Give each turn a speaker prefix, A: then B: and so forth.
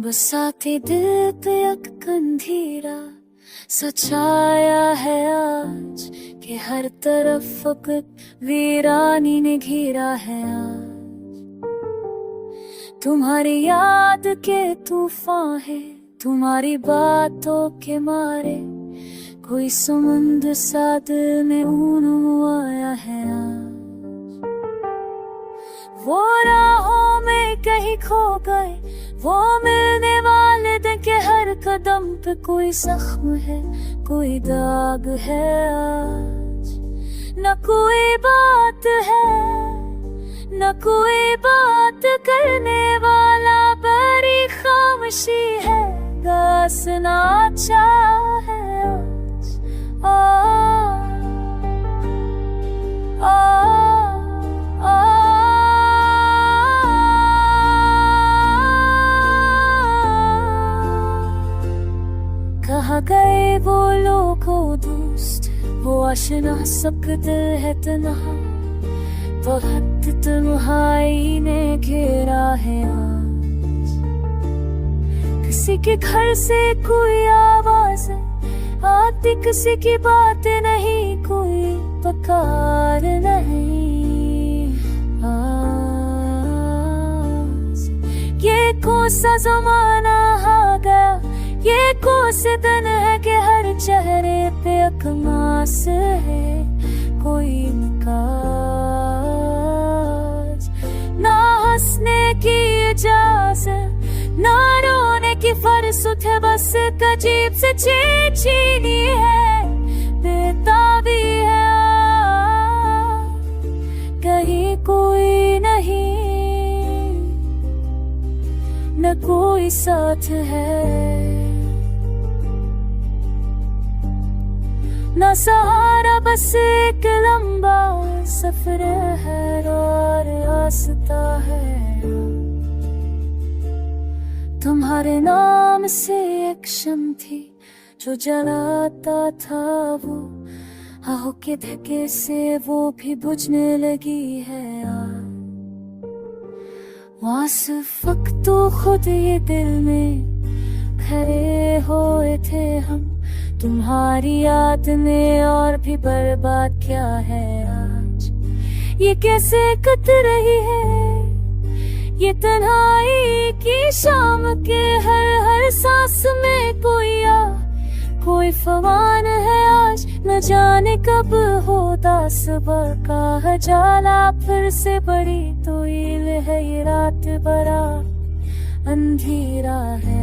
A: बसाते दिल पे एक अंधेरा सचाया है आज कि हर तरफ अब वीरानी ने घेरा है आज। तुम्हारी याद के तूफान है, तुम्हारी बातों के मारे कोई समुद्र सा दिल में आया है आज। वो राहों में कहीं खो गए, वो मिलने वाले दिन के हर कदम पे कोई जख्म है, कोई दाग है आज। न कोई बात है, न कोई बात करने वाला, बड़ी खामोशी है, गासना चाहे आज। कहाँ गए वो लोग, वो दोस्त, वो आशना, सबका दिल है तन्हा, बहुत तन्हाई ने घेरा है आज। किसी के घर से कोई आवाज आती, किसी की बात नहीं, कोई पुकार नहीं आज। ये कौन सा जमाना आ गया, ये कौन से दिन है कि हर चेहरे पे अकमास है, कोई निकाज। ना हंसने की इजाजत, ना रोने की फुर्सत है, बस एक अजीब से चीनी है, बेताबी है। कहीं कोई नहीं, न कोई साथ है, ना सहारा, बस एक लंबा सफर है और रास्ता है। तुम्हारे नाम से एक शम्म थी जो जलाता था, वो आहों के धक्के से वो भी बुझने लगी है आज। वहाँ सिर्फ वक्त तो खुद ये दिल में खड़े हुए थे हम, तुम्हारी याद में और भी बर्बाद क्या है आज। ये कैसे कट रही है ये तन्हाई की शाम के हर सांस में कोई फवान है आज। न जाने कब होता सुबह का जाला, फिर से बड़ी तोइल है ये रात, बड़ा अंधेरा है।